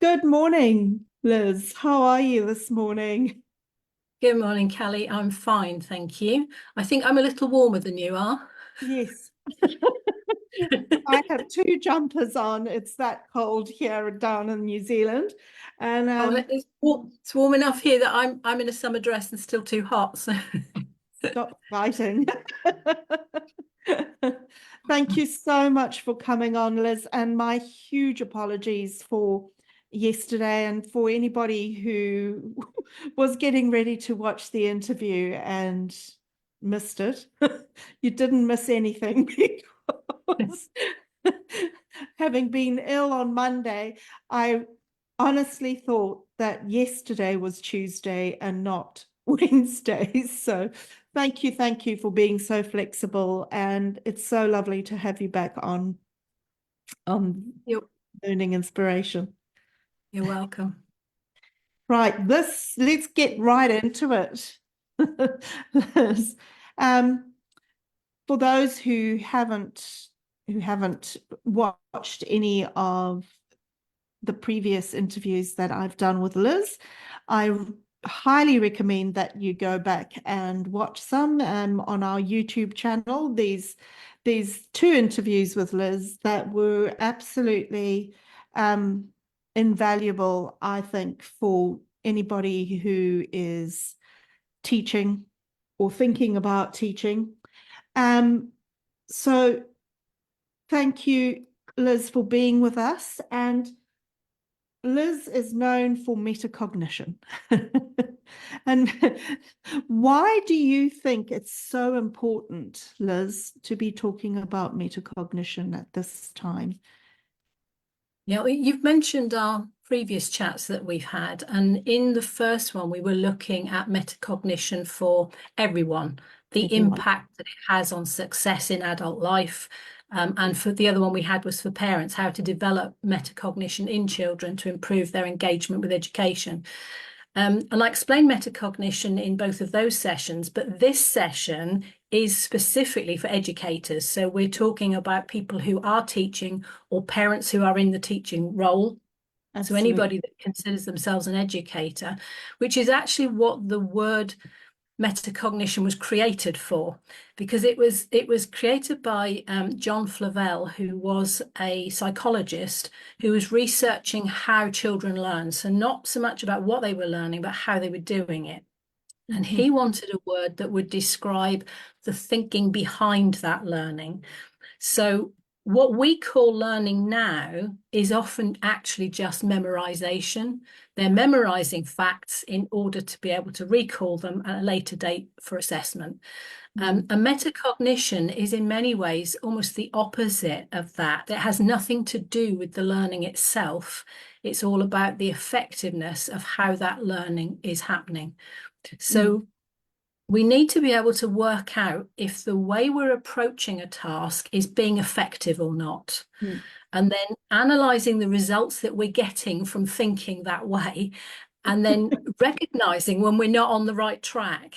Good morning, Liz. How are you this morning? Good morning, Callie. I'm fine, thank you. I think I'm a little warmer than you are. Yes, I have two jumpers on. It's that cold here down in New Zealand. And Oh, it's warm enough here that I'm in a summer dress and still too hot. So stop fighting. Thank you so much for coming on, Liz, and my huge apologies for yesterday and for anybody who was getting ready to watch the interview and missed it. You didn't miss anything because having been ill on Monday, I honestly thought that yesterday was Tuesday and not Wednesday. So thank you for being so flexible, and it's so lovely to have you back on you're, Learning Inspiration. you're welcome. Right, let's get right into it. Liz. Um, for those who haven't watched any of the previous interviews that I've done with Liz, I highly recommend that you go back and watch some on our YouTube channel. These two interviews with Liz that were absolutely invaluable, I think, for anybody who is teaching or thinking about teaching. So thank you, Liz, for being with us. And Liz is known for metacognition. And why do you think it's so important, Liz, to be talking about metacognition at this time? Yeah, you've mentioned our previous chats that we've had, and in the first one, we were looking at metacognition for everyone, the Everyone. impact that it has on success in adult life. And for the other one we had was for parents, how to develop metacognition in children to improve their engagement with education. And I explained metacognition in both of those sessions, but this session is specifically for educators. So we're talking about people who are teaching or parents who are in the teaching role. So Absolutely. anybody that considers themselves an educator, which is actually what the word metacognition was created for, because it was created by John Flavel, who was a psychologist who was researching how children learn. So not so much about what they were learning, but how they were doing it. And he wanted a word that would describe the thinking behind that learning. So what we call learning now is often actually just memorization. They're memorizing facts in order to be able to recall them at a later date for assessment. And metacognition is in many ways almost the opposite of that. It has nothing to do with the learning itself. It's all about the effectiveness of how that learning is happening. So we need to be able to work out if the way we're approaching a task is being effective or not. And then analysing the results that we're getting from thinking that way, and then recognising when we're not on the right track.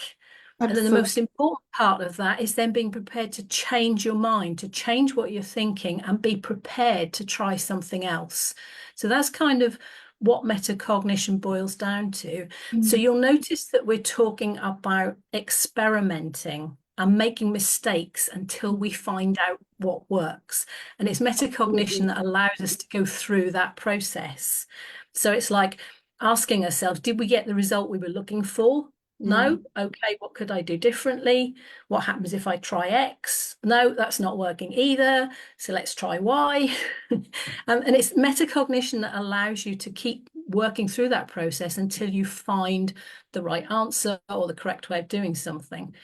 And then the most important part of that is then being prepared to change your mind, to change what you're thinking and be prepared to try something else. So that's kind of what metacognition boils down to. So you'll notice that we're talking about experimenting and making mistakes until we find out what works. And it's metacognition that allows us to go through that process. So it's like asking ourselves, did we get the result we were looking for? No. Okay, what could I do differently? What happens if I try X? No, that's not working either. So let's try Y. And it's metacognition that allows you to keep working through that process until you find the right answer or the correct way of doing something.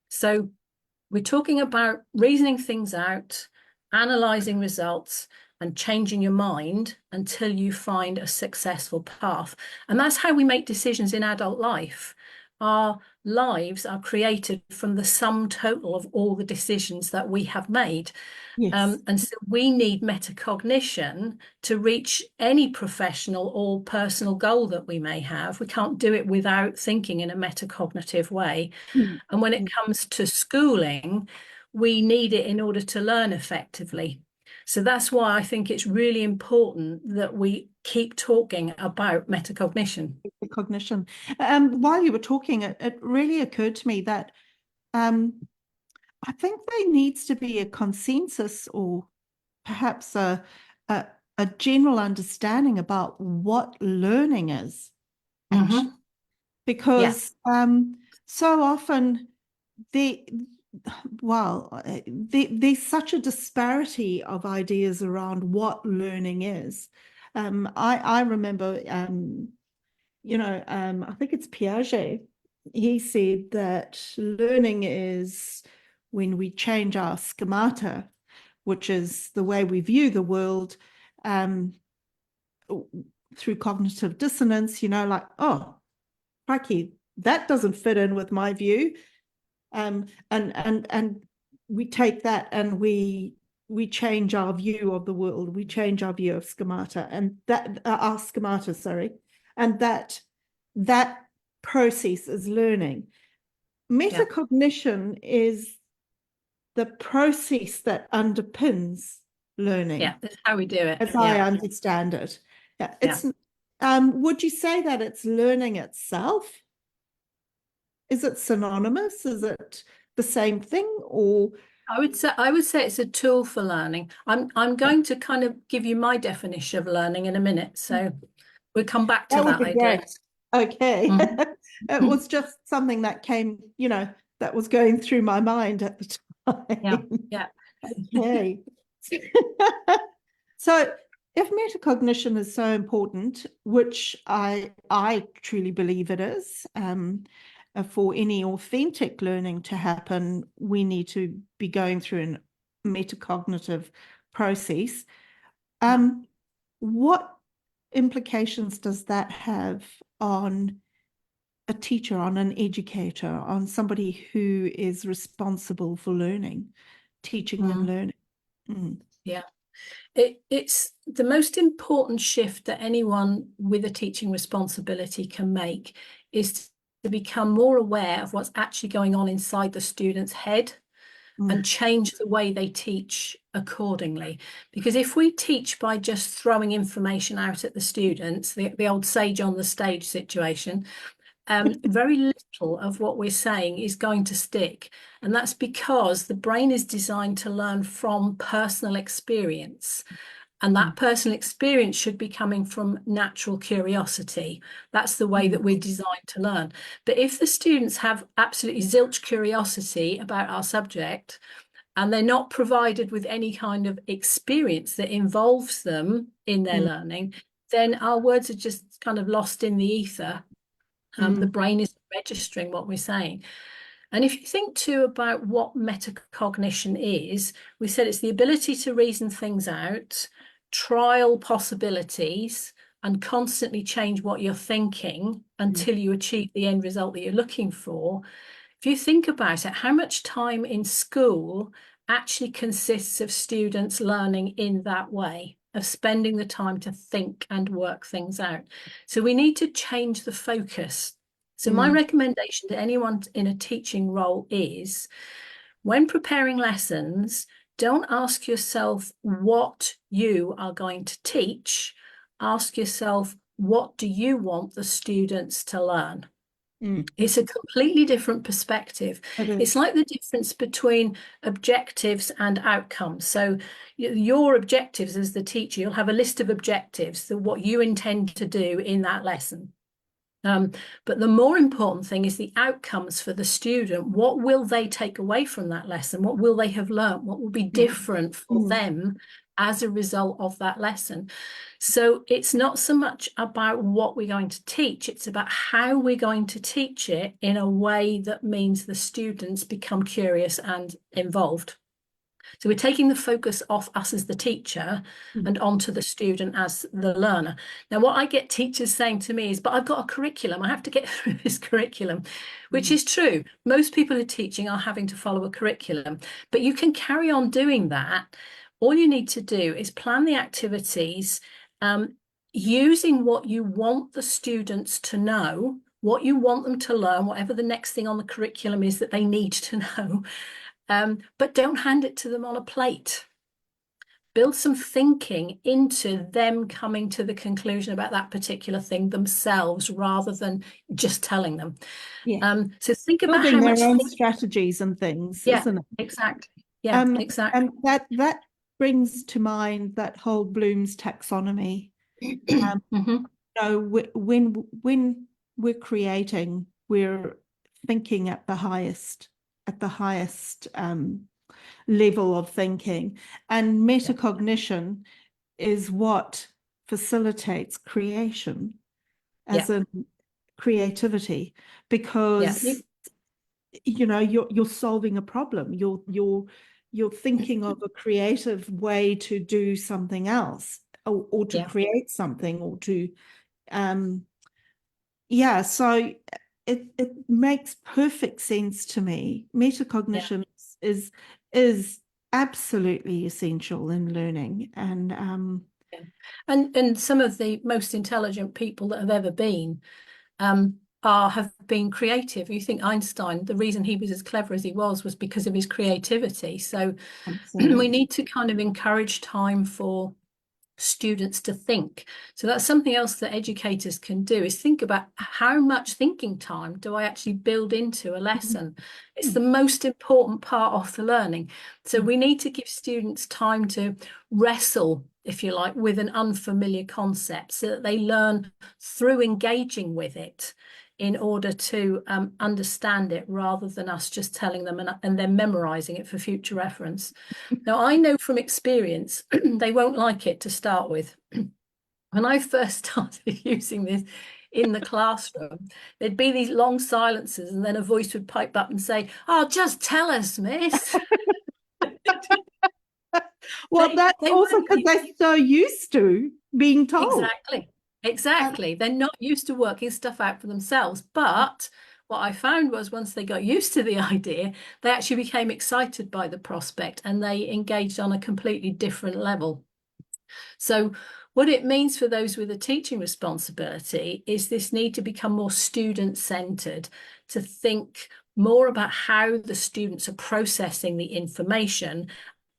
So we're talking about reasoning things out, analysing results, and changing your mind until you find a successful path. And that's how we make decisions in adult life. Our lives are created from the sum total of all the decisions that we have made. And so we need metacognition to reach any professional or personal goal that we may have. We can't do it without thinking in a metacognitive way. And when it comes to schooling, we need it in order to learn effectively. So that's why I think it's really important that we keep talking about metacognition. The cognition. While you were talking, it really occurred to me that I think there needs to be a consensus, or perhaps a, a general understanding about what learning is, actually. Yeah. Because so often there's such a disparity of ideas around what learning is. I remember, I think it's Piaget. He said that learning is when we change our schemata, which is the way we view the world, through cognitive dissonance, like, oh, crikey, that doesn't fit in with my view. And we take that and we change our view of the world. We change our view of schemata, and that our schemata, sorry, and that process is learning. Metacognition is the process that underpins learning. Yeah, that's how we do it. As I understand it. Yeah, it's. Would you say that it's learning itself? Is it synonymous? Is it the same thing, or? I would say it's a tool for learning. I'm going to kind of give you my definition of learning in a minute, so we'll come back to that idea. Great. Okay. It was just something that came, that was going through my mind at the time. Yeah. Okay. So if metacognition is so important, which I truly believe it is, for any authentic learning to happen, we need to be going through a metacognitive process. What implications does that have on a teacher, on an educator, on somebody who is responsible for learning, teaching and learning? Yeah. It's the most important shift that anyone with a teaching responsibility can make, is to become more aware of what's actually going on inside the student's head and change the way they teach accordingly. Because if we teach by just throwing information out at the students, the old sage on the stage situation, very little of what we're saying is going to stick. And that's because the brain is designed to learn from personal experience. And that personal experience should be coming from natural curiosity. That's the way that we're designed to learn. But if the students have absolutely zilch curiosity about our subject, and they're not provided with any kind of experience that involves them in their learning, then our words are just kind of lost in the ether. The brain is registering what we're saying. And if you think too about what metacognition is, we said it's the ability to reason things out, trial possibilities, and constantly change what you're thinking until you achieve the end result that you're looking for. If you think about it, how much time in school actually consists of students learning in that way, of spending the time to think and work things out? So we need to change the focus. So my recommendation to anyone in a teaching role is, when preparing lessons, don't ask yourself what you are going to teach. Ask yourself, what do you want the students to learn? It's a completely different perspective. It's like the difference between objectives and outcomes. So your objectives as the teacher, you'll have a list of objectives, that what you intend to do in that lesson. But the more important thing is the outcomes for the student. What will they take away from that lesson? What will they have learned? What will be different for them as a result of that lesson? So it's not so much about what we're going to teach, it's about how we're going to teach it in a way that means the students become curious and involved. So we're taking the focus off us as the teacher and onto the student as the learner. Now, what I get teachers saying to me is, but I've got a curriculum, I have to get through this curriculum, which is true. Most people who are teaching are having to follow a curriculum, but you can carry on doing that. All you need to do is plan the activities using what you want the students to know, what you want them to learn, whatever the next thing on the curriculum is that they need to know. But don't hand it to them on a plate. build some thinking into them coming to the conclusion about that particular thing themselves, rather than just telling them. Yeah. So think about Building how their much own strategies and things, yeah, isn't it? exactly. Yeah, exactly. And that brings to mind that whole Bloom's taxonomy. Mhm. When we're creating, we're thinking at the highest level of thinking, and metacognition is what facilitates creation, as in creativity, because you're solving a problem, you're thinking of a creative way to do something else, or to create something, or to so it makes perfect sense to me. Metacognition is absolutely essential in learning, and some of the most intelligent people that have ever been have been creative. You think Einstein, the reason he was as clever as he was because of his creativity. So we need to kind of encourage time for students to think. So that's something else that educators can do, is think about how much thinking time do I actually build into a lesson. It's the most important part of the learning. So we need to give students time to wrestle, if you like, with an unfamiliar concept, so that they learn through engaging with it in order to understand it, rather than us just telling them and then memorizing it for future reference. Now, I know from experience, they won't like it to start with. When I first started using this in the classroom, there'd be these long silences, and then a voice would pipe up and say, "Oh, just tell us, miss." Well, that's also because they're so used to being told. Exactly. They're not used to working stuff out for themselves. But what I found was, once they got used to the idea, they actually became excited by the prospect, and they engaged on a completely different level. So what it means for those with a teaching responsibility is this need to become more student-centered, to think more about how the students are processing the information,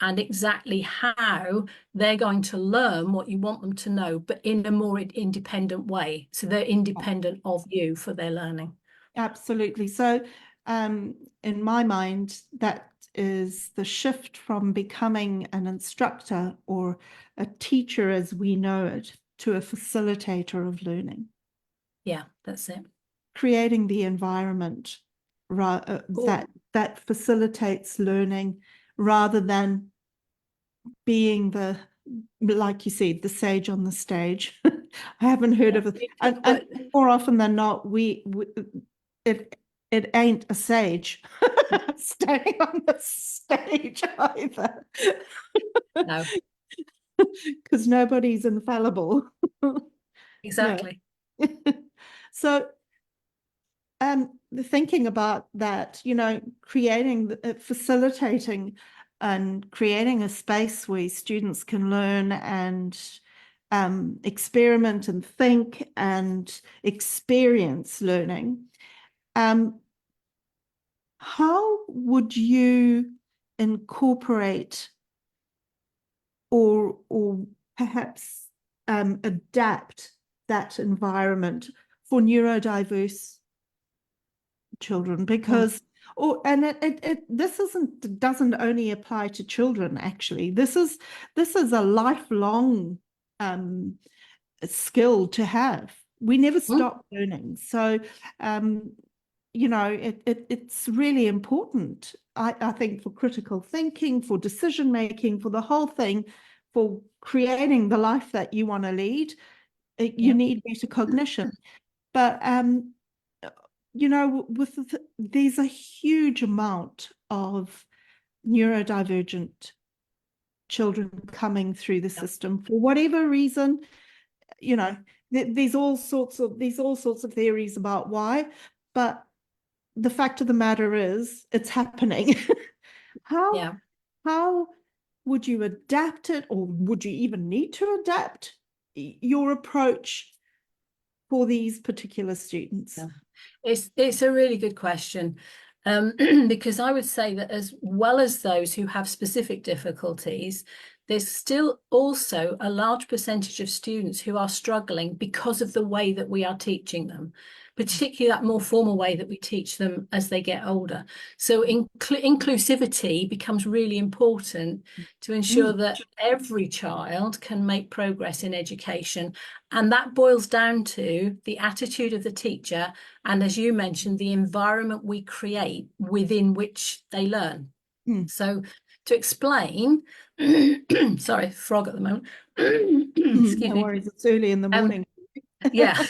and exactly how they're going to learn what you want them to know, but in a more independent way. So they're independent of you for their learning. Absolutely. So in my mind, that is the shift from becoming an instructor or a teacher as we know it, to a facilitator of learning. Yeah, that's it. Creating the environment that facilitates learning, rather than being like you said, the sage on the stage. I haven't heard of it. And more often than not, it ain't a sage standing on the stage either. No. Because nobody's infallible. Exactly. So thinking about that, facilitating and creating a space where students can learn and experiment and think and experience learning. How would you incorporate or perhaps adapt that environment for neurodiverse children? Because this doesn't only apply to children, actually. This is a lifelong skill to have. We never stop learning. So it's really important, I think, for critical thinking, for decision making, for the whole thing, for creating the life that you want to lead. You need metacognition. But there's a huge amount of neurodivergent children coming through the system for whatever reason. There's all sorts of theories about why, but the fact of the matter is it's happening. How would you adapt it, or would you even need to adapt your approach for these particular students? It's a really good question, because I would say that as well as those who have specific difficulties, there's still also a large percentage of students who are struggling because of the way that we are teaching them, particularly that more formal way that we teach them as they get older. So inclusivity becomes really important to ensure that every child can make progress in education. And that boils down to the attitude of the teacher and, as you mentioned, the environment we create within which they learn. So to explain, sorry, frog at the moment. Excuse No me. worries, it's early in the morning. Yeah.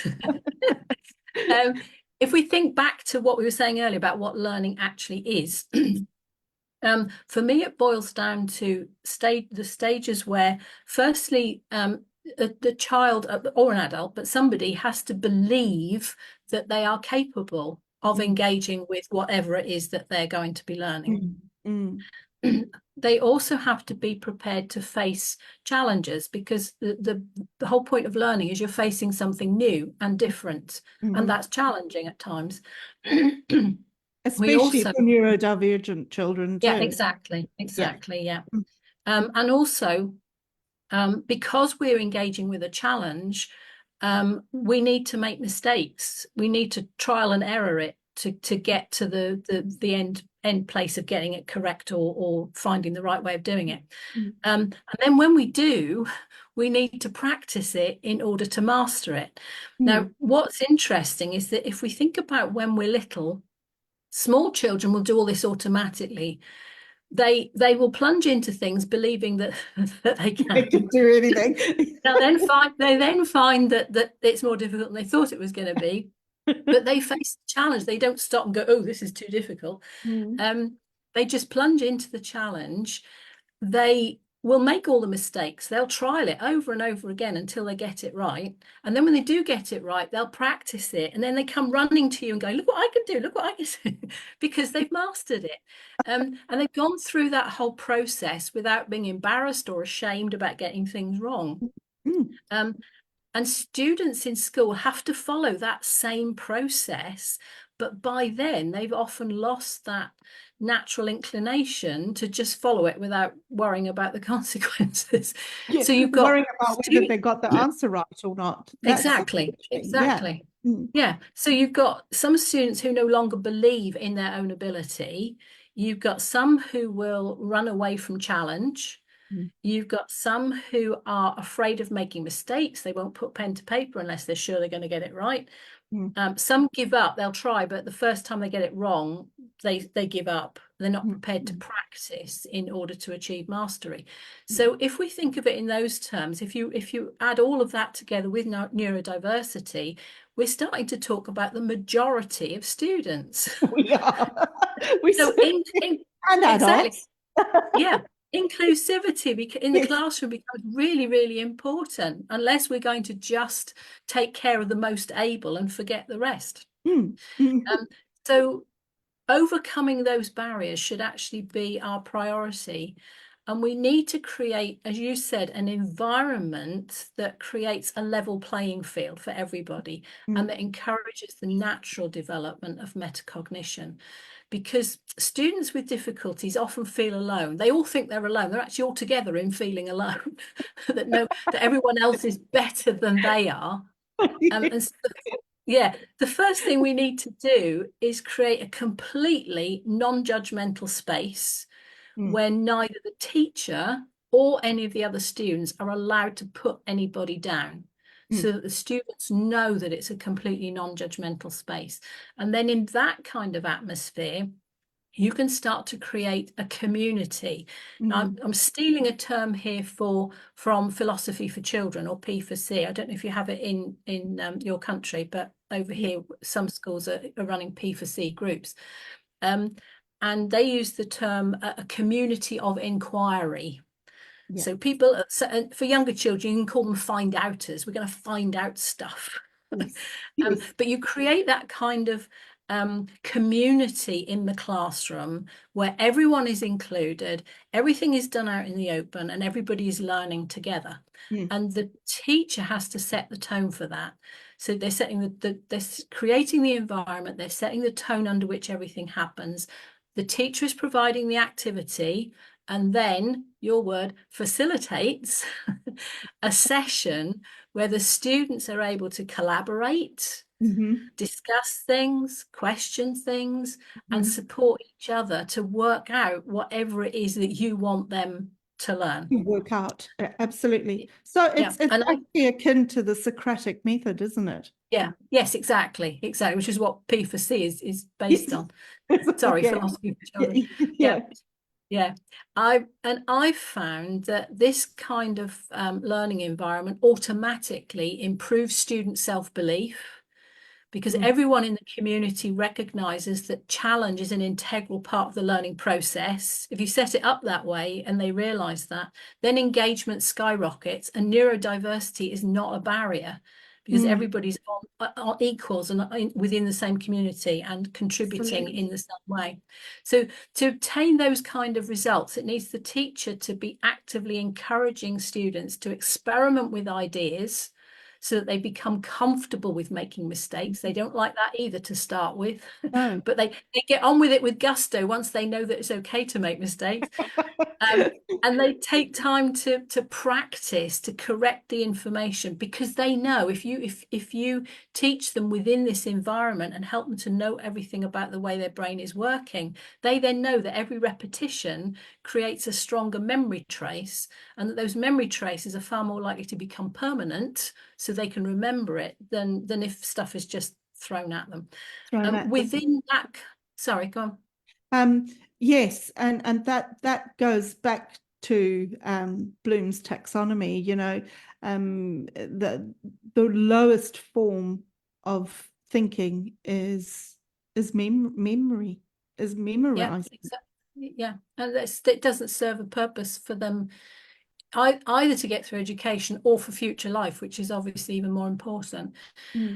If we think back to what we were saying earlier about what learning actually is, for me, it boils down to the stages where, firstly, the child or an adult, but somebody has to believe that they are capable of engaging with whatever it is that they're going to be learning. They also have to be prepared to face challenges, because the whole point of learning is you're facing something new and different, and that's challenging at times. Especially for neurodivergent children too. Yeah, exactly, yeah. And also, because we're engaging with a challenge, we need to make mistakes. We need to trial and error it to get to the end place of getting it correct, or finding the right way of doing it. And then when we do, we need to practice it in order to master it. Now, what's interesting is that if we think about when we're little, small children will do all this automatically. They will plunge into things believing that they can do anything. They then find that it's more difficult than they thought it was going to be. But they face the challenge. They don't stop and go, oh, this is too difficult. They just plunge into the challenge. They will make all the mistakes. They'll trial it over and over again until they get it right. And then when they do get it right, they'll practice it. And then they come running to you and go, look what I can do, look what I can do, because they've mastered it. And they've gone through that whole process without being embarrassed or ashamed about getting things wrong. And students in school have to follow that same process, but by then they've often lost that natural inclination to just follow it without worrying about the consequences. So you've got worrying about whether they got the answer right or not. Exactly. Yeah. So you've got some students who no longer believe in their own ability. You've got some who will run away from challenge. You've got some who are afraid of making mistakes. They won't put pen to paper unless they're sure they're going to get it right. Some give up. They'll try, but the first time they get it wrong, they give up. They're not prepared to practice in order to achieve mastery. So if we think of it in those terms, if you add all of that together with neurodiversity, we're starting to talk about the majority of students. We are. And adults. Yeah. Inclusivity in the classroom becomes really, really important, unless we're going to just take care of the most able and forget the rest. So overcoming those barriers should actually be our priority. And we need to create, as you said, an environment that creates a level playing field for everybody and that encourages the natural development of metacognition. Because students with difficulties often feel alone. They all think they're alone. They're actually all together in feeling alone, that everyone else is better than they are. And so, the first thing we need to do is create a completely non-judgmental space where neither the teacher or any of the other students are allowed to put anybody down. So that the students know that it's a completely non-judgmental space. And then in that kind of atmosphere, you can start to create a community. Now, I'm stealing a term here from Philosophy for Children, or P4C. I don't know if you have it in your country, but over here, some schools are running P4C groups. And they use the term a community of inquiry. So people, for younger children, you can call them find outers. We're going to find out stuff. But you create that kind of community in the classroom where everyone is included, everything is done out in the open, and everybody is learning together. And the teacher has to set the tone for that. So they're setting they're creating the environment, they're setting the tone under which everything happens. The teacher is providing the activity, and then, your word, facilitates a session where the students are able to collaborate, discuss things, question things, and support each other to work out whatever it is that you want them to learn. Work out. Absolutely. So it's actually akin to the Socratic method, isn't it? Yeah. Yes, exactly. Which is what P for C is based on. Sorry, philosophy for children. Yeah. I've found that this kind of learning environment automatically improves student self-belief, because everyone in the community recognizes that challenge is an integral part of the learning process. If you set it up that way and they realize that, then engagement skyrockets, and neurodiversity is not a barrier, because everybody's on equals and within the same community and contributing in the same way. So to obtain those kind of results, it needs the teacher to be actively encouraging students to experiment with ideas, so that they become comfortable with making mistakes. They don't like that either to start with, but they get on with it with gusto once they know that it's okay to make mistakes. And they take time to practice, to correct the information, because they know if you teach them within this environment and help them to know everything about the way their brain is working, they then know that every repetition creates a stronger memory trace, and that those memory traces are far more likely to become permanent, so they can remember it, than if stuff is just thrown at them. Within that, sorry, go on. Yes, and that goes back to Bloom's taxonomy. The lowest form of thinking is memory, is memorizing. Yeah, exactly. Yeah, and it doesn't serve a purpose for them either to get through education or for future life, which is obviously even more important.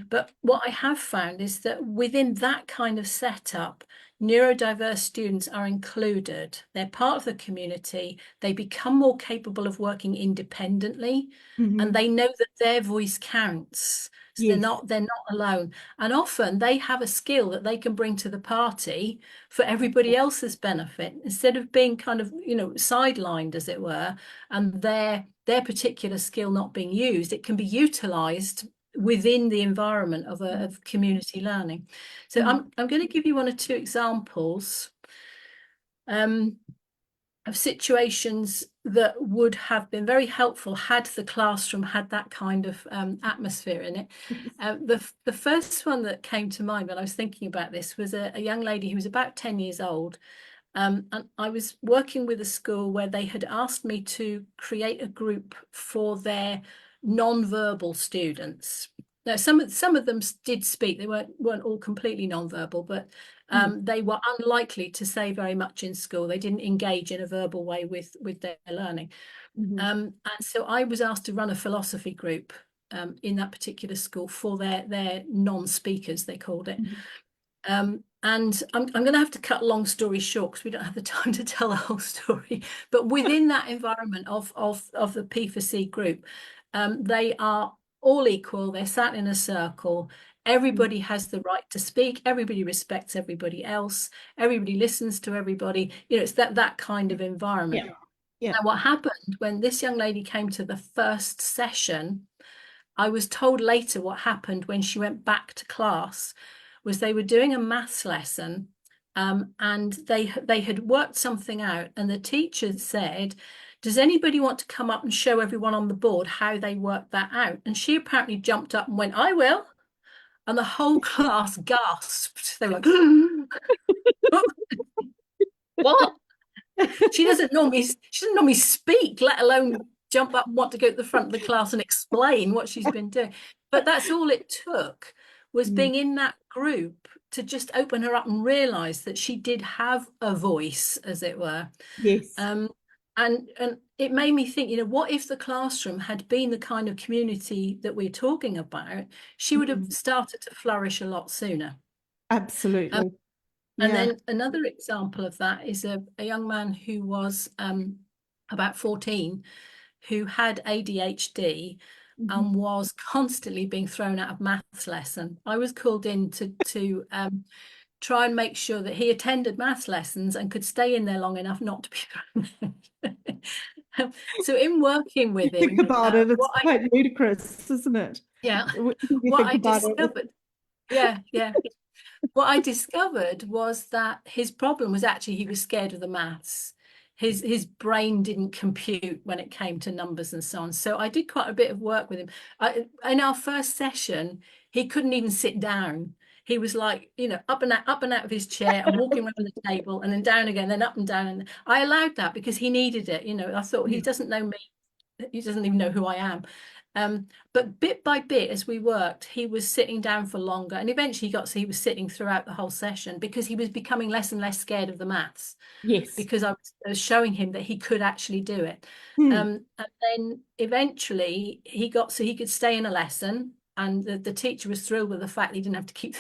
But what I have found is that within that kind of setup, neurodiverse students are included. They're part of the community. They become more capable of working independently, and they know that their voice counts. So they're not alone. And often they have a skill that they can bring to the party for everybody else's benefit, instead of being kind of, sidelined, as it were, and their particular skill not being used. It can be utilized within the environment of community learning. So I'm going to give you one or two examples of situations that would have been very helpful had the classroom had that kind of atmosphere in it. The first one that came to mind when I was thinking about this was a young lady who was about 10 years old. And I was working with a school where they had asked me to create a group for their non-verbal students. Now, some of them did speak. They weren't all completely non-verbal, but they were unlikely to say very much in school. They didn't engage in a verbal way with their learning. And so I was asked to run a philosophy group in that particular school for their non-speakers, they called it. And I'm going to have to cut long story short, because we don't have the time to tell the whole story. But within that environment of the P4C group, they are all equal. They're sat in a circle. Everybody has the right to speak. Everybody respects everybody else. Everybody listens to everybody. It's that kind of environment. Now, what happened when this young lady came to the first session, I was told later what happened when she went back to class, was they were doing a maths lesson, and they had worked something out, and the teacher said, does anybody want to come up and show everyone on the board how they worked that out? And she apparently jumped up and went, I will. And the whole class gasped. They were like, what? She doesn't normally speak, let alone jump up and want to go to the front of the class and explain what she's been doing. But that's all it took, was being in that group to just open her up and realize that she did have a voice, as it were. Yes. And it made me think, what if the classroom had been the kind of community that we're talking about? She would have started to flourish a lot sooner. Absolutely. And then another example of that is a young man who was about 14, who had ADHD and was constantly being thrown out of maths lesson. I was called in to try and make sure that he attended maths lessons and could stay in there long enough not to be thrown out. So in working with him, think about it, it's what I quite ludicrous, isn't it? yeah, When you what think I about it. discovered, yeah. What I discovered was that his problem was actually he was scared of the maths. His brain didn't compute when it came to numbers and so on. So I did quite a bit of work with him. In our first session, he couldn't even sit down. He was like, up and out of his chair and walking around the table and then down again, then up and down. And I allowed that because he needed it. I thought he doesn't know me. He doesn't even know who I am. But bit by bit, as we worked, he was sitting down for longer, and eventually he was sitting throughout the whole session because he was becoming less and less scared of the maths. Yes. Because I was showing him that he could actually do it. And then eventually he got so he could stay in a lesson, and the teacher was thrilled with the fact that he didn't have to keep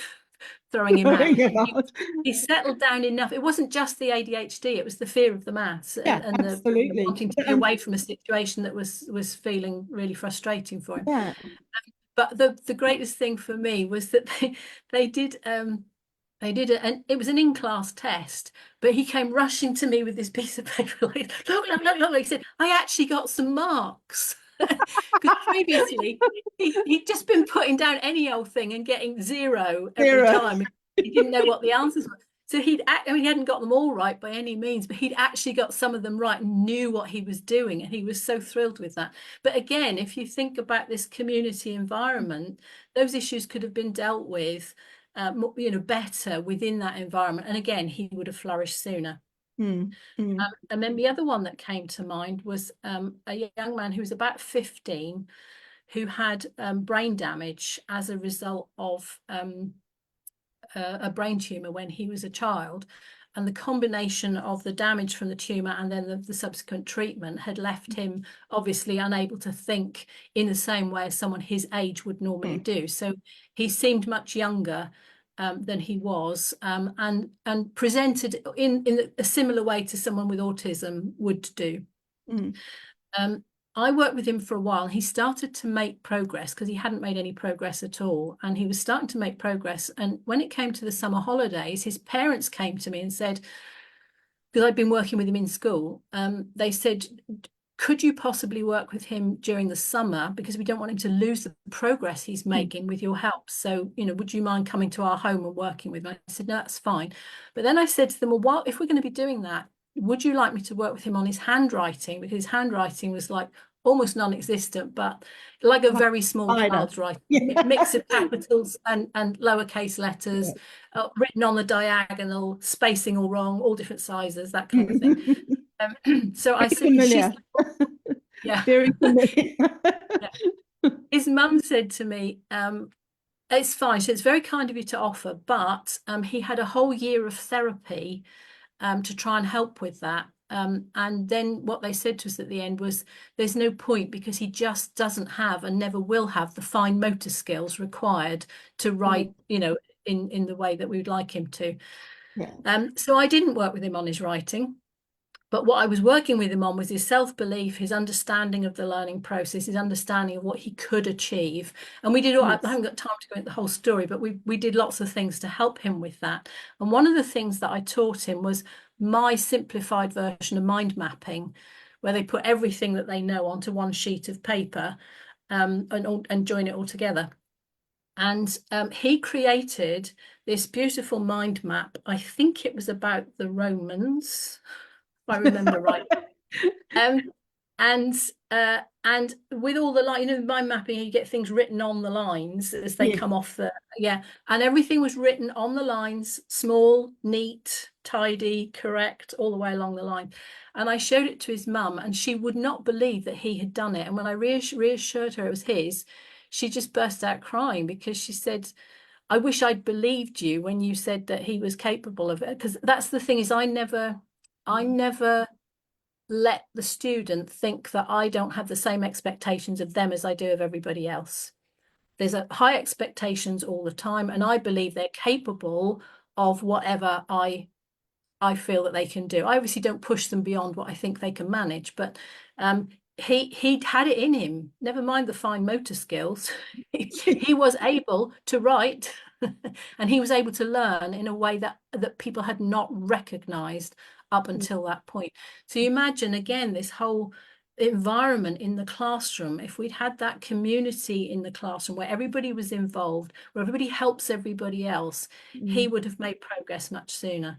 throwing him out. He settled down enough. It wasn't just the ADHD, it was the fear of the maths and absolutely. the wanting to be away from a situation that was feeling really frustrating for him. Yeah. But the greatest thing for me was that they did and it was an in-class test, but he came rushing to me with this piece of paper like, look, he said, I actually got some marks. Because previously he'd just been putting down any old thing and getting zero every time. He didn't know what the answers were. So he hadn't got them all right by any means, but he'd actually got some of them right and knew what he was doing. And he was so thrilled with that. But again, if you think about this community environment, those issues could have been dealt with better within that environment. And again, he would have flourished sooner. And then the other one that came to mind was a young man who was about 15 who had brain damage as a result of a brain tumor when he was a child. And the combination of the damage from the tumor and then the subsequent treatment had left him obviously unable to think in the same way as someone his age would normally do. So he seemed much younger than he was, and presented in a similar way to someone with autism would do. I worked with him for a while. He started to make progress because he hadn't made any progress at all. And he was starting to make progress. And when it came to the summer holidays, his parents came to me and said, because I'd been working with him in school, they said, could you possibly work with him during the summer? Because we don't want him to lose the progress he's making with your help. So, would you mind coming to our home and working with him? I said, no, that's fine. But then I said to them, well, if we're going to be doing that, would you like me to work with him on his handwriting? Because his handwriting was like almost non-existent, but like a very small child's writing, mix of capitals and lowercase letters, written on the diagonal, spacing all wrong, all different sizes, that kind of thing. So I said, yeah, very familiar. His mum said to me, it's fine. So it's very kind of you to offer, but he had a whole year of therapy to try and help with that. And then what they said to us at the end was, there's no point because he just doesn't have and never will have the fine motor skills required to write, in the way that we would like him to. So I didn't work with him on his writing. But what I was working with him on was his self-belief, his understanding of the learning process, his understanding of what he could achieve. And we did all, I haven't got time to go into the whole story, but we did lots of things to help him with that. And one of the things that I taught him was my simplified version of mind mapping, where they put everything that they know onto one sheet of paper and join it all together. And he created this beautiful mind map. I think it was about the Romans, I remember right. And with all the mind mapping, you get things written on the lines as they come off and everything was written on the lines, small, neat, tidy, correct, all the way along the line. And I showed it to his mum, and she would not believe that he had done it. And when I reassured her it was his, she just burst out crying because she said, I wish I'd believed you when you said that he was capable of it. Because that's the thing, is I never let the student think that I don't have the same expectations of them as I do of everybody else. There's high expectations all the time, and I believe they're capable of whatever I feel that they can do. I obviously don't push them beyond what I think they can manage, but he'd had it in him. Never mind the fine motor skills. He was able to write And he was able to learn in a way that people had not recognized up until that point. So you imagine again this whole environment in the classroom. If we'd had that community in the classroom where everybody was involved, where everybody helps everybody else, he would have made progress much sooner.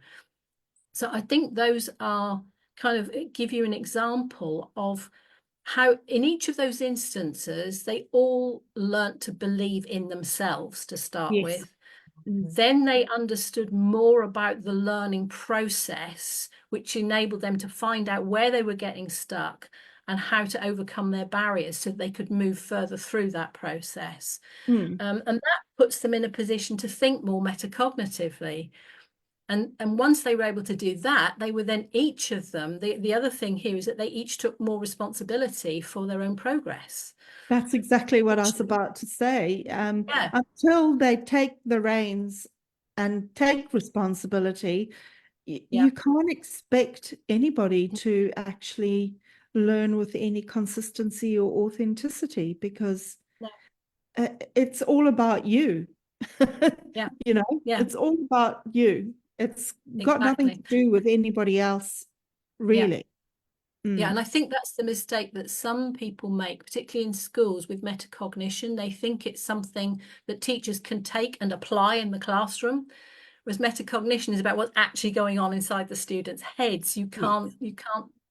So I think those are kind of give you an example of how in each of those instances they all learnt to believe in themselves to start Yes. with. Then they understood more about the learning process, which enabled them to find out where they were getting stuck and how to overcome their barriers so they could move further through that process. And that puts them in a position to think more metacognitively. And once they were able to do that, they were then each of them, the other thing here is that they each took more responsibility for their own progress. That's exactly what I was about to say. Yeah. Until they take the reins and take responsibility, you can't expect anybody to actually learn with any consistency or authenticity, because it's all about you. You know, it's all about you. It's got nothing to do with anybody else, really. Yeah, and I think that's the mistake that some people make, particularly in schools with metacognition. They think it's something that teachers can take and apply in the classroom, whereas metacognition is about what's actually going on inside the students' heads. You can't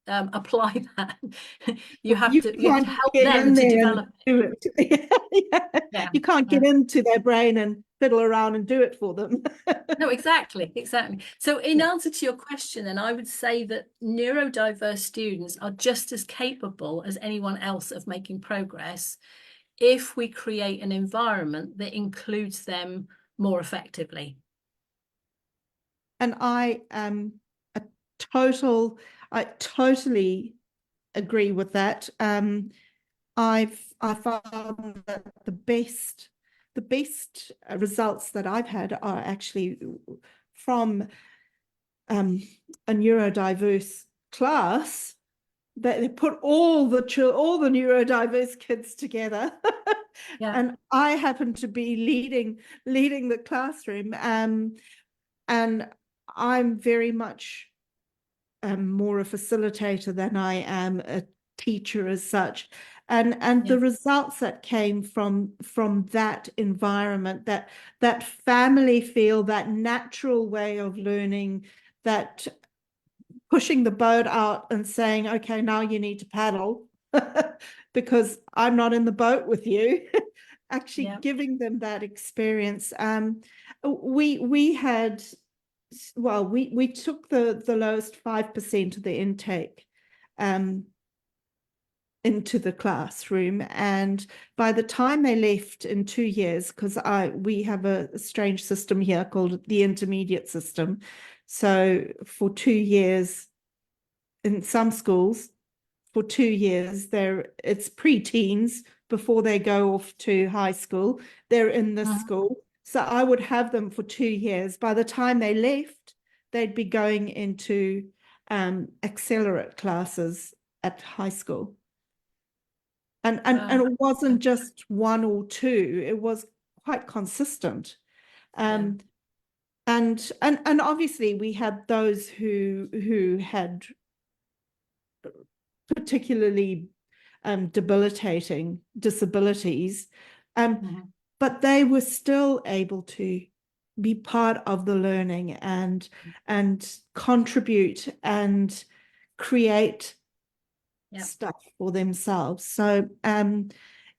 apply that. You have to help them to develop it. You can't get into their brain and fiddle around and do it for them. No, exactly. So in answer to your question, then I would say that neurodiverse students are just as capable as anyone else of making progress if we create an environment that includes them more effectively. And I totally agree with that. I found that the best results that I've had are actually from a neurodiverse class. That they put all the neurodiverse kids together, and I happen to be leading the classroom, and I'm very much more a facilitator than I am a teacher as such. And the results that came from that environment, that family feel, that natural way of learning, that pushing the boat out and saying, okay, now you need to paddle because I'm not in the boat with you. Actually giving them that experience. We had, well, we took the lowest 5% of the intake into the classroom, and by the time they left in 2 years, because we have a strange system here called the intermediate system. So for 2 years in some schools, for 2 years it's pre-teens before they go off to high school. They're in this school. So I would have them for 2 years. By the time they left, they'd be going into accelerate classes at high school. And it wasn't just 1 or 2, it was quite consistent. And obviously we had those who had particularly debilitating disabilities, but they were still able to be part of the learning and contribute and create stuff for themselves. So I'm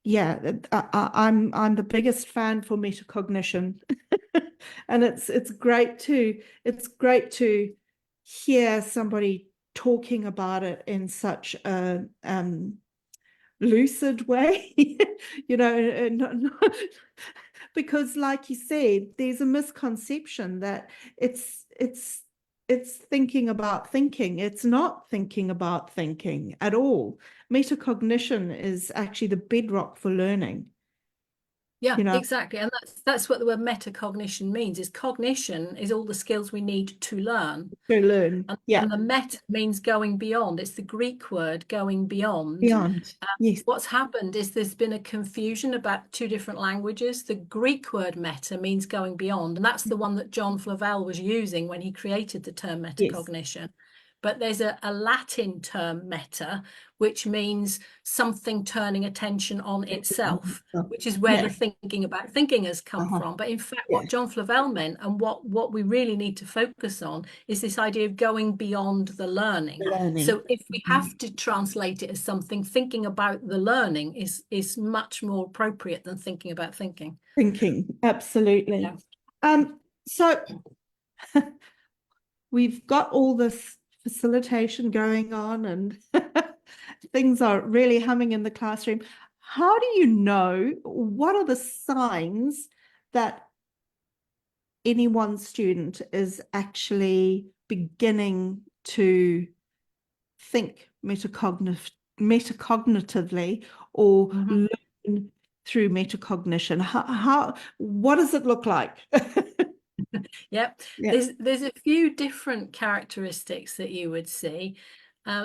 the biggest fan for metacognition. And it's great to hear somebody talking about it in such a lucid way, you know, because like you said, there's a misconception that it's thinking about thinking. It's not thinking about thinking at all. Metacognition is actually the bedrock for learning. Yeah, you know, exactly. And that's what the word metacognition means, is cognition is all the skills we need to learn. to learn. Yeah. And the meta means going beyond. It's the Greek word going beyond. Beyond. Yes. What's happened is there's been a confusion about two different languages. The Greek word meta means going beyond, and that's the one that John Flavel was using when he created the term metacognition. But there's a Latin term meta, which means something turning attention on itself, which is where the thinking about thinking has come from. But in fact, what John Flavel meant, and what we really need to focus on, is this idea of going beyond the learning. So if we have to translate it as something, thinking about the learning is much more appropriate than thinking about thinking. Thinking, absolutely. Yeah. So we've got all this facilitation going on and things are really humming in the classroom. How do you know, what are the signs that any one student is actually beginning to think metacognitively or learn through metacognition? What does it look like? Yep. Yeah. There's a few different characteristics that you would see.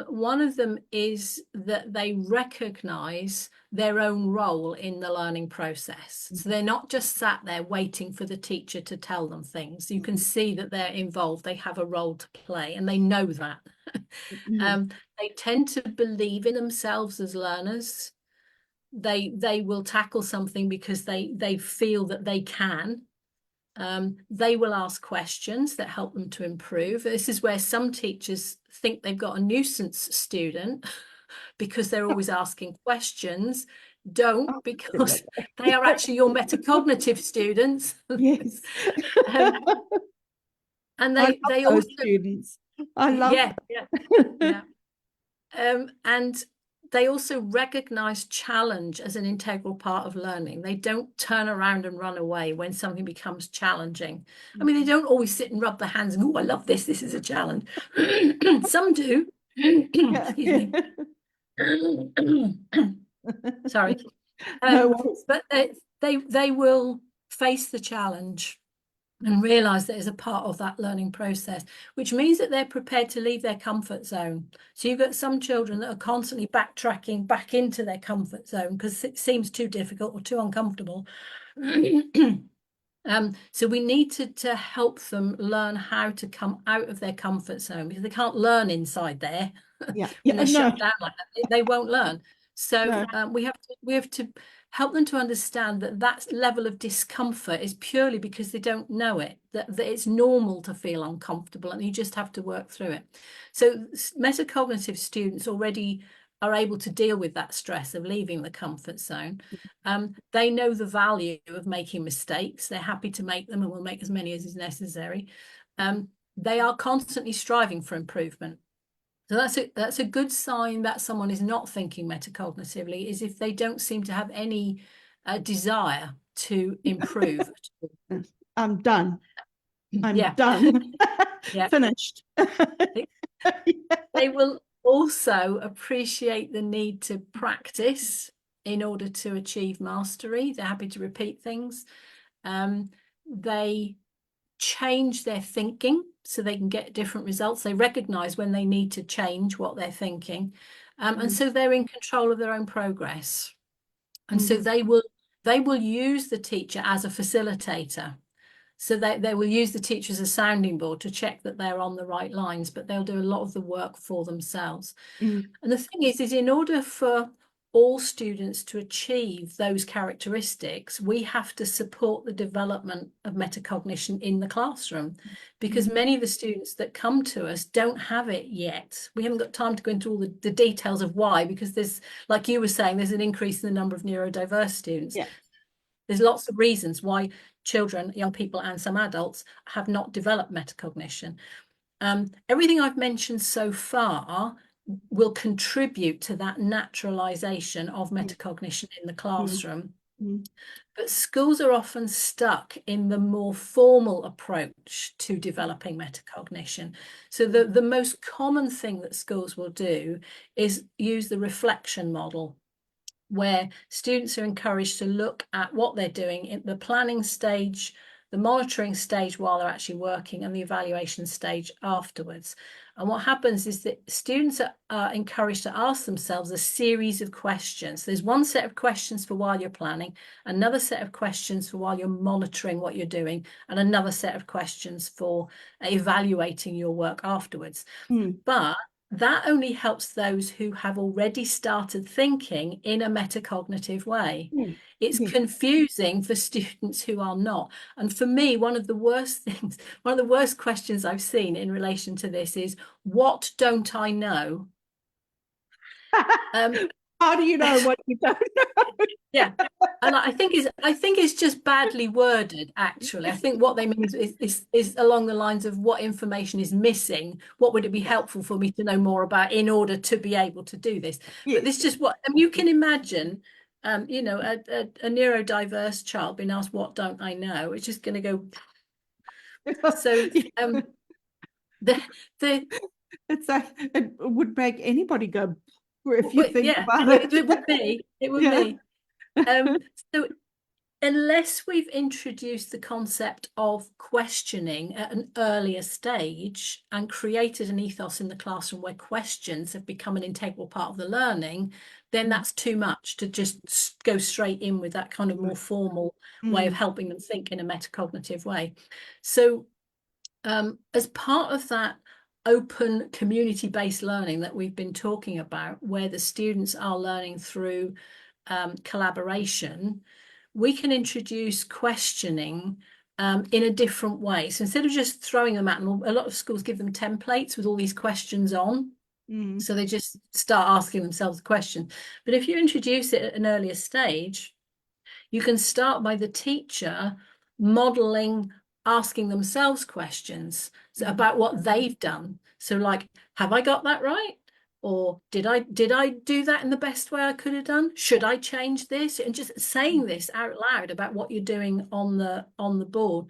One of them is that they recognize their own role in the learning process. So they're not just sat there waiting for the teacher to tell them things. You can see that they're involved. They have a role to play, and they know that. They tend to believe in themselves as learners. They will tackle something because they feel that they can. They will ask questions that help them to improve. This is where some teachers think they've got a nuisance student because they're always asking questions. Don't, because they are actually your metacognitive students. Yes. And they also students. I love yeah. And they also recognize challenge as an integral part of learning. They don't turn around and run away when something becomes challenging. I mean, they don't always sit and rub their hands and, oh, I love this. This is a challenge. Some do. Excuse me. Sorry. But they will face the challenge and realize that is a part of that learning process, which means that they're prepared to leave their comfort zone. So you've got some children that are constantly backtracking back into their comfort zone because it seems too difficult or too uncomfortable. So we need to help them learn how to come out of their comfort zone, because they can't learn inside there. When they're shut down like that, they won't learn. So we have to help them to understand that level of discomfort is purely because they don't know it, that it's normal to feel uncomfortable, and you just have to work through it. So metacognitive students already are able to deal with that stress of leaving the comfort zone. They know the value of making mistakes. They're happy to make them and will make as many as is necessary. They are constantly striving for improvement. So that's a good sign that someone is not thinking metacognitively, is if they don't seem to have any desire to improve. I'm done. I'm done. Finished. They will also appreciate the need to practice in order to achieve mastery. They're happy to repeat things. They change their thinking so they can get different results. They recognize when they need to change what they're thinking. And so they're in control of their own progress. And so they will use the teacher as a facilitator. So they will use the teacher as a sounding board to check that they're on the right lines, but they'll do a lot of the work for themselves. And the thing is in order for all students to achieve those characteristics, we have to support the development of metacognition in the classroom, because many of the students that come to us don't have it yet. We haven't got time to go into all the details of why, because there's, like you were saying, there's an increase in the number of neurodiverse students. There's lots of reasons why children, young people, and some adults have not developed metacognition. Everything I've mentioned so far will contribute to that naturalization of metacognition in the classroom. But schools are often stuck in the more formal approach to developing metacognition. So the most common thing that schools will do is use the reflection model. where students are encouraged to look at what they're doing in the planning stage, the monitoring stage while they're actually working, and the evaluation stage afterwards. And what happens is that students are encouraged to ask themselves a series of questions. There's one set of questions for while you're planning, another set of questions for while you're monitoring what you're doing, and another set of questions for evaluating your work afterwards. But that only helps those who have already started thinking in a metacognitive way. It's confusing for students who are not. And for me, one of the worst questions I've seen in relation to this is, what don't I know? How do you know what you don't know? Yeah. And I think it's just badly worded, actually. I think what they mean is along the lines of, what information is missing? What would it be helpful for me to know more about in order to be able to do this? But this just you can imagine, you know, a neurodiverse child being asked, what don't I know? It's just going to go. So it's like, it would make anybody go, if you think about it. It would be. It would be. So unless we've introduced the concept of questioning at an earlier stage and created an ethos in the classroom where questions have become an integral part of the learning, then that's too much to just go straight in with that kind of more formal way of helping them think in a metacognitive way. So as part of that open community-based learning that we've been talking about, where the students are learning through collaboration, we can introduce questioning in a different way. So instead of just throwing them at them, a lot of schools give them templates with all these questions on. So they just start asking themselves the question. But if you introduce it at an earlier stage, you can start by the teacher modeling asking themselves questions about what they've done. So like, have I got that right? Or did I do that in the best way I could have done? Should I change this? And just saying this out loud about what you're doing on the board.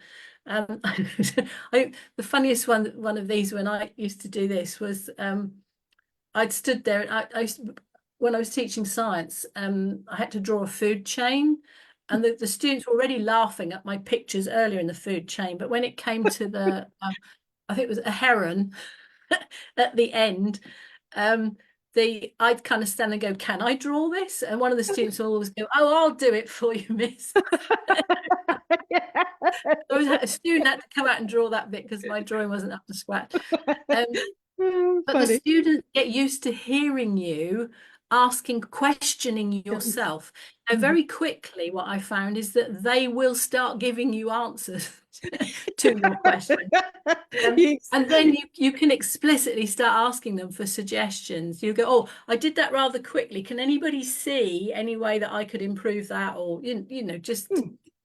The funniest one of these when I used to do this was I'd stood there and when I was teaching science, I had to draw a food chain. And the students were already laughing at my pictures earlier in the food chain. But when it came to the, I think it was a heron at the end, I'd kind of stand and go, can I draw this? And one of the students will always go, oh, I'll do it for you, miss. A student had to come out and draw that bit because my drawing wasn't up to scratch. But the students get used to hearing you questioning yourself. Now, very quickly, what I found is that they will start giving you answers to your question. And then you can explicitly start asking them for suggestions. You go, oh, I did that rather quickly. Can anybody see any way that I could improve that? Or, you know, just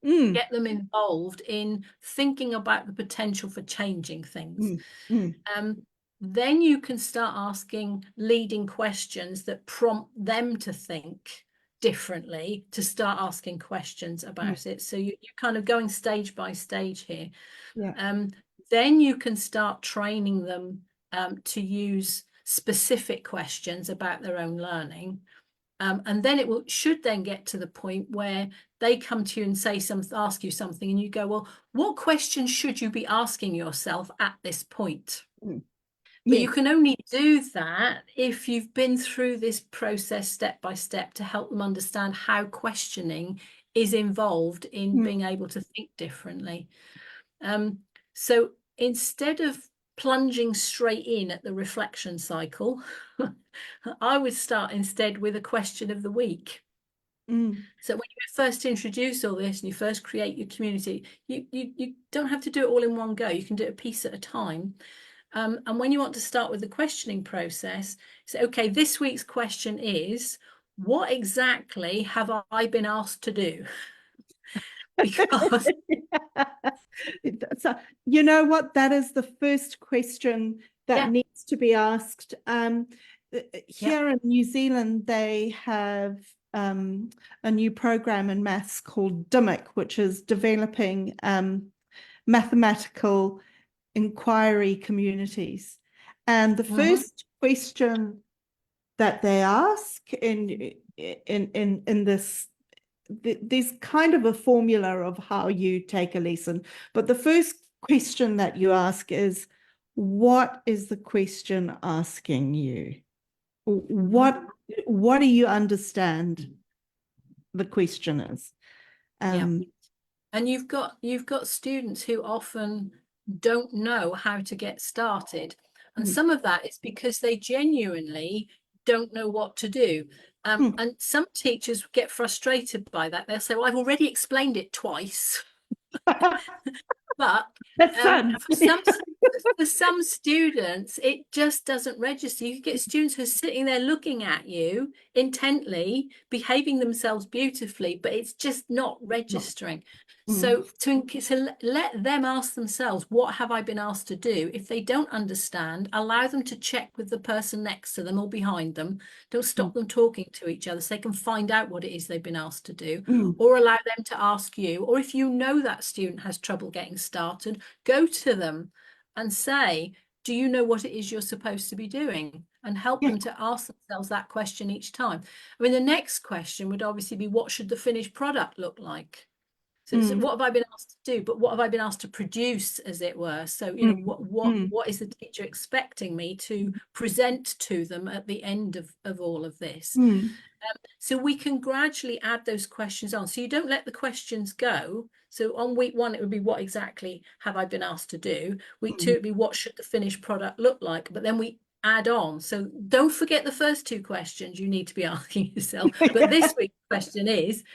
get them involved in thinking about the potential for changing things. Then you can start asking leading questions that prompt them to think differently, to start asking questions about it. So you're kind of going stage by stage here. Then you can start training them to use specific questions about their own learning. And then should then get to the point where they come to you and ask you something, and you go, well, what questions should you be asking yourself at this point? But you can only do that if you've been through this process step by step to help them understand how questioning is involved in being able to think differently. So instead of plunging straight in at the reflection cycle, I would start instead with a question of the week. So when you first introduce all this and you first create your community, you don't have to do it all in one go. You can do it a piece at a time. And when you want to start with the questioning process, say, okay, this week's question is, what exactly have I been asked to do? Because so, you know what, that is the first question that needs to be asked. Here in New Zealand, they have a new program in maths called DIMIC, which is developing mathematical inquiry communities. And the first question that they ask in in this. There's kind of a formula of how you take a lesson, but the first question that you ask is, what is the question asking you? What do you understand the question is? Yeah. And you've got students who often don't know how to get started. And some of that is because they genuinely don't know what to do. And some teachers get frustrated by that. They'll say, well, I've already explained it twice. But for some students, it just doesn't register. You get students who are sitting there looking at you intently, behaving themselves beautifully, but it's just not registering. So to let them ask themselves, what have I been asked to do? If they don't understand, allow them to check with the person next to them or behind them. Don't stop them talking to each other so they can find out what it is they've been asked to do, or allow them to ask you. Or if you know that student has trouble getting started, go to them and say, do you know what it is you're supposed to be doing? And help them to ask themselves that question each time. I mean, the next question would obviously be, what should the finished product look like? So what have I been asked to do, but what have I been asked to produce, as it were? So, you know, what is the teacher expecting me to present to them at the end of all of this? So we can gradually add those questions on. So you don't let the questions go. So on week 1, it would be, what exactly have I been asked to do? Week 2, it'd be, what should the finished product look like? But then we add on. So don't forget the first 2 questions you need to be asking yourself. But this week's question is,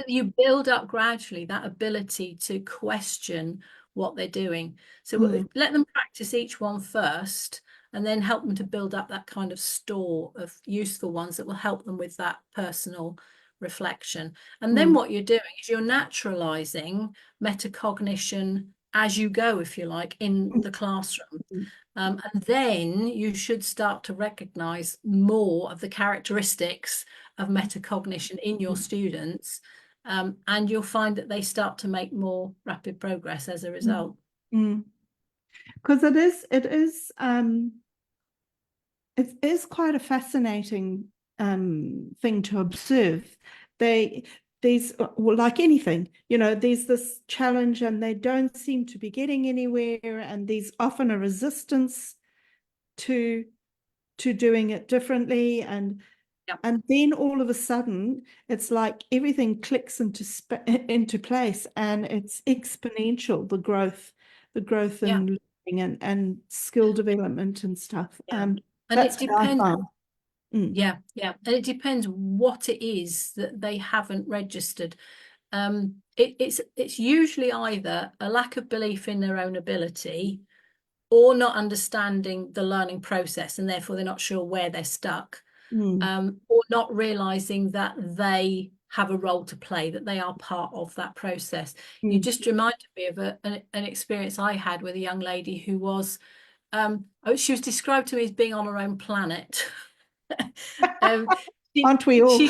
you build up gradually that ability to question what they're doing. So let them practice each one first, and then help them to build up that kind of store of useful ones that will help them with that personal reflection. And then what you're doing is you're naturalizing metacognition as you go, if you like, in the classroom. And then you should start to recognize more of the characteristics of metacognition in your students, and you'll find that they start to make more rapid progress as a result. Because it is quite a fascinating thing to observe. There's, well, like anything, you know, there's this challenge and they don't seem to be getting anywhere, and there's often a resistance to doing it differently, and then all of a sudden it's like everything clicks into place, and it's exponential, the growth in learning and skill development and stuff. And it depends. And it depends what it is that they haven't registered. It's usually either a lack of belief in their own ability, or not understanding the learning process, and therefore they're not sure where they're stuck, or not realizing that they have a role to play, that they are part of that process. You just reminded me of an experience I had with a young lady who was, she was described to me as being on her own planet. Aren't we all? She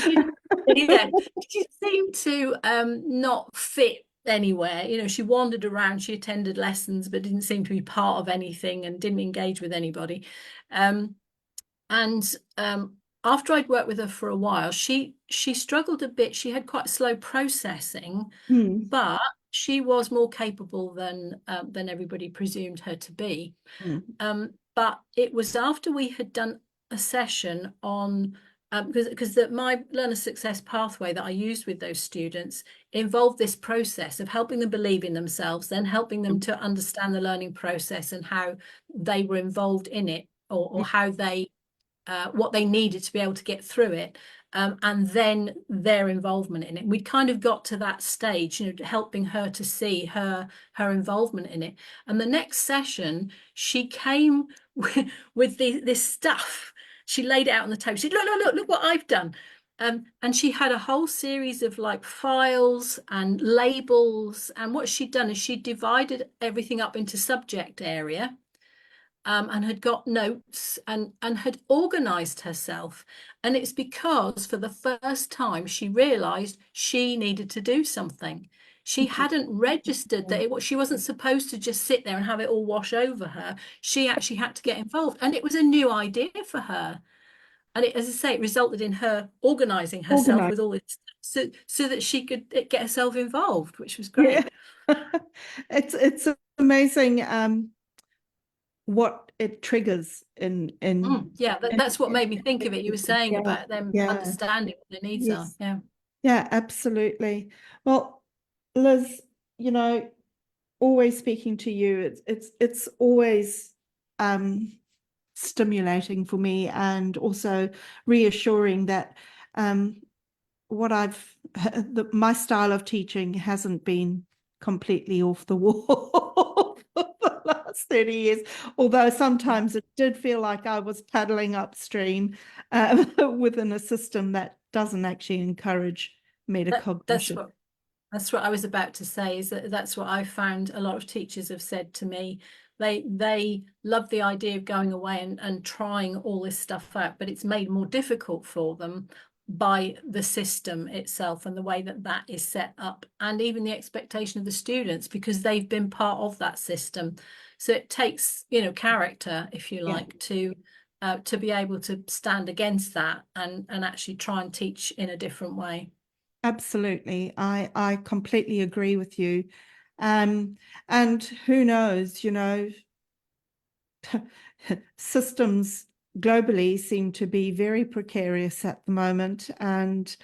seemed to not fit anywhere. You know, she wandered around, she attended lessons, but didn't seem to be part of anything and didn't engage with anybody. After I'd worked with her for a while, she struggled a bit. She had quite slow processing, but she was more capable than everybody presumed her to be. But it was after we had done a session on, because my learner success pathway that I used with those students involved this process of helping them believe in themselves, then helping them to understand the learning process and how they were involved in it, or how they what they needed to be able to get through it, and then their involvement in it. We'd kind of got to that stage, you know, helping her to see her involvement in it. And the next session, she came with this stuff. She laid it out on the table. She said, look what I've done. And she had a whole series of like files and labels. And what she'd done is she divided everything up into subject area, and had got notes and had organized herself. And it's because for the first time she realized she needed to do something. She hadn't registered that she wasn't supposed to just sit there and have it all wash over her. She actually had to get involved, and it was a new idea for her. And it, as I say, it resulted in her organising herself Organized. with all this so that she could get herself involved, which was Yeah. great. It's amazing what it triggers Yeah, that's what made me think of it. You were saying yeah, about them yeah, understanding what their needs are. yes, Yeah. yeah, absolutely. Well, Liz, always speaking to you, it's always stimulating for me, and also reassuring that what my style of teaching hasn't been completely off the wall for the last 30 years, although sometimes it did feel like I was paddling upstream within a system that doesn't actually encourage That's metacognition. what I was about to say, is that's what I've found a lot of teachers have said to me. They love the idea of going away and trying all this stuff out, but it's made more difficult for them by the system itself and the way that is set up, and even the expectation of the students, because they've been part of that system. So it takes, character, if you Yeah, like, to be able to stand against that and actually try and teach in a different way. absolutely. I completely agree with you. And who knows, systems globally seem to be very precarious at the moment, and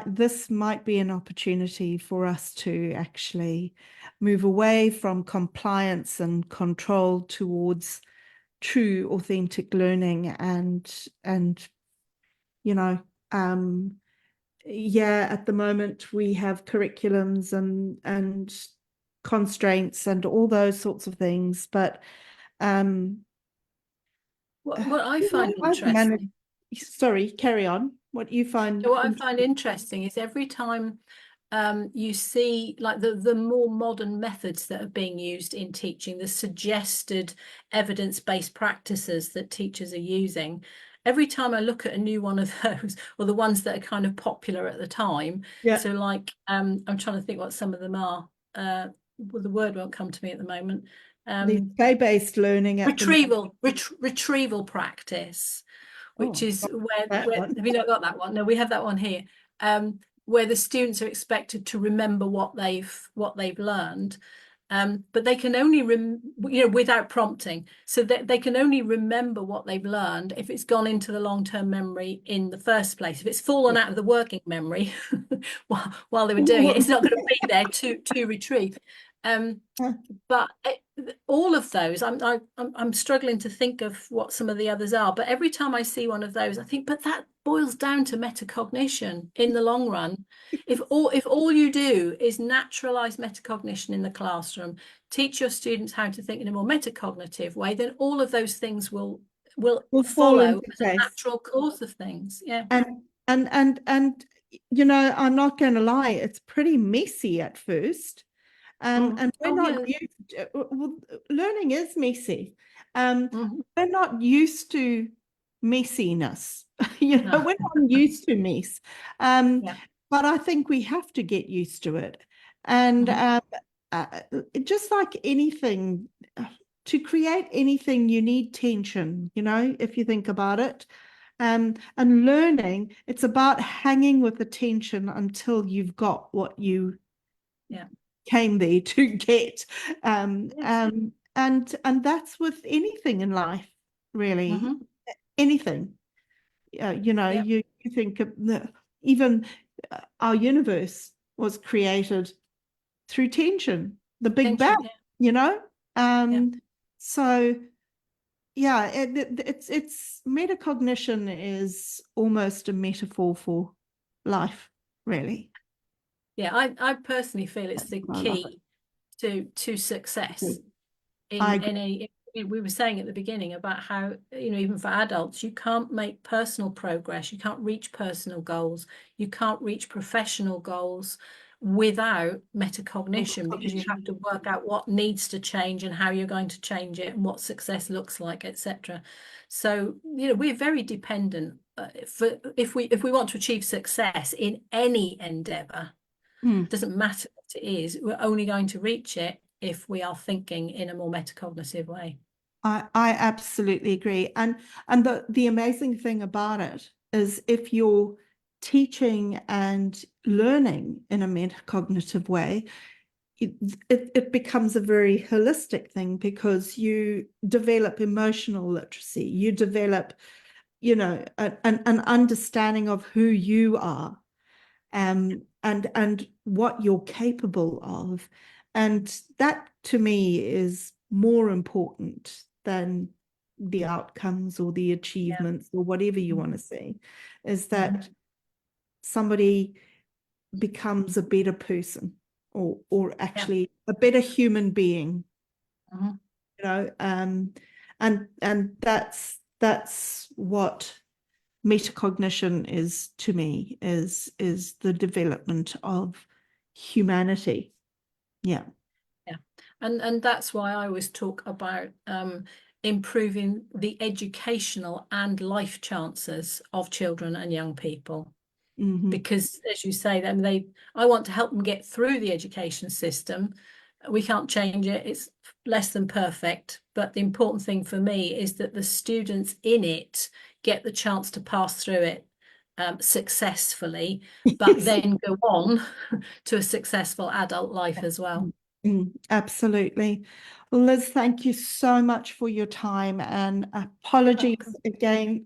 this might be an opportunity for us to actually move away from compliance and control towards true authentic learning, and you know yeah, at the moment we have curriculums and constraints and all those sorts of things, but um What I find I've managed. interesting, Sorry, carry on. What you find what I find interesting? interesting is every time you see like the more modern methods that are being used in teaching, the suggested evidence-based practices that teachers are using. Every time I look at a new one of those, or the ones that are kind of popular at the time, Yeah, so like I'm trying to think what some of them are. Well, the word won't come to me at the moment. the play-based learning at the moment. Retrieval practice, which Oh, is that where one. have you not got that one? No, we have that one here. Where the students are expected to remember what they've learned, but they can only without prompting, so that they can only remember what they've learned if it's gone into the long-term memory in the first place. If it's fallen out of the working memory while they were doing it, it's not going to be there to retrieve. But all of those, I'm struggling to think of what some of the others are. But every time I see one of those, I think, but that boils down to metacognition in the long run. If all you do is naturalize metacognition in the classroom, teach your students how to think in a more metacognitive way, then all of those things will Will fall follow into as a place. natural course of things. Yeah. And I'm not going to lie, it's pretty messy at first. And we're Oh not yeah. used well, learning is messy. Mhm. We're not used to messiness. No. We're not used to mess. Um, Yeah. but I think we have to get used to it. And Mhm. uh, just like anything, to create anything, you need tension, if you think about it. And learning, it's about hanging with the tension until you've got what you Yeah. came there to get. Yes. And that's with anything in life, really. Hmm. Anything. Yeah. You think of even our universe was created through tension, the Big Bang, Tension. Yeah. you know? Yeah. So yeah, it's metacognition is almost a metaphor for life, really. Yeah, I personally feel it's the I love it. key to success I in agree. any. We were saying at the beginning about how, even for adults, you can't make personal progress, you can't reach personal goals, you can't reach professional goals without metacognition, because you have to work out what needs to change and how you're going to change it and what success looks like, etc. So, we're very dependent for if we want to achieve success in any endeavor. Mm. Doesn't matter what it is, we're only going to reach it if we are thinking in a more metacognitive way. I absolutely agree. And the amazing thing about it is if you're teaching and learning in a metacognitive way, it becomes a very holistic thing, because you develop emotional literacy, you develop, an understanding of who you are, and what you're capable of. And that to me is more important than the outcomes or the achievements or whatever you want to see, is that somebody becomes a better person, or actually a better human being, and that's what metacognition is to me, is the development of humanity. Yeah. And that's why I always talk about improving the educational and life chances of children and young people. Because, as you say, I want to help them get through the education system. We can't change it, it's less than perfect, but the important thing for me is that the students in it get the chance to pass through it successfully, but then go on to a successful adult life as well. Absolutely. Liz, thank you so much for your time, and apologies again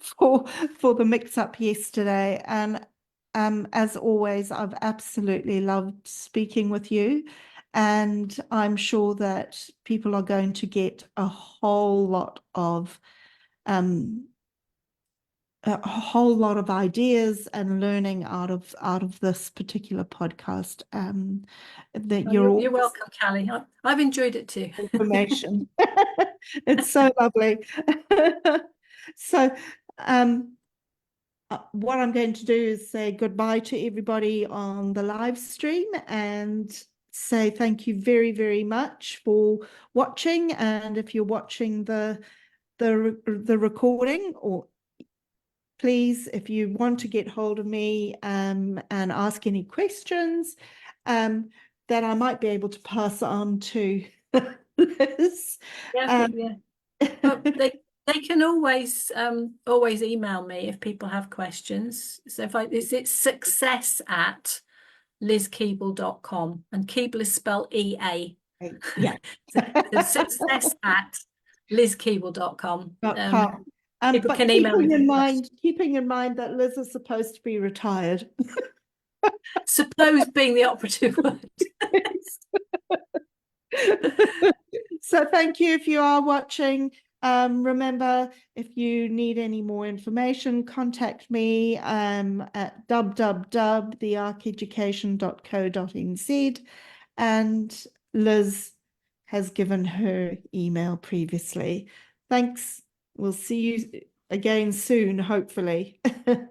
for the mix-up yesterday. And as always, I've absolutely loved speaking with you, and I'm sure that people are going to get a whole lot of ideas and learning out of this particular podcast. That You're welcome, Callie. I've enjoyed it too. Information. It's so lovely. So what I'm going to do is say goodbye to everybody on the live stream, and say thank you very, very much for watching. And if you're watching the recording, or please, if you want to get hold of me and ask any questions that I might be able to pass on to Liz. They can always email me if people have questions. So it's success at lizkeable.com, and Keable is spelled EA. Yeah. So success at lizkeable.com. People But can email me. Keeping in mind that Liz is supposed to be retired. Suppose being the operative word. So thank you if you are watching. Remember, if you need any more information, contact me at www.thearcheducation.co.nz, and Liz has given her email previously. Thanks. We'll see you again soon, hopefully. Yeah.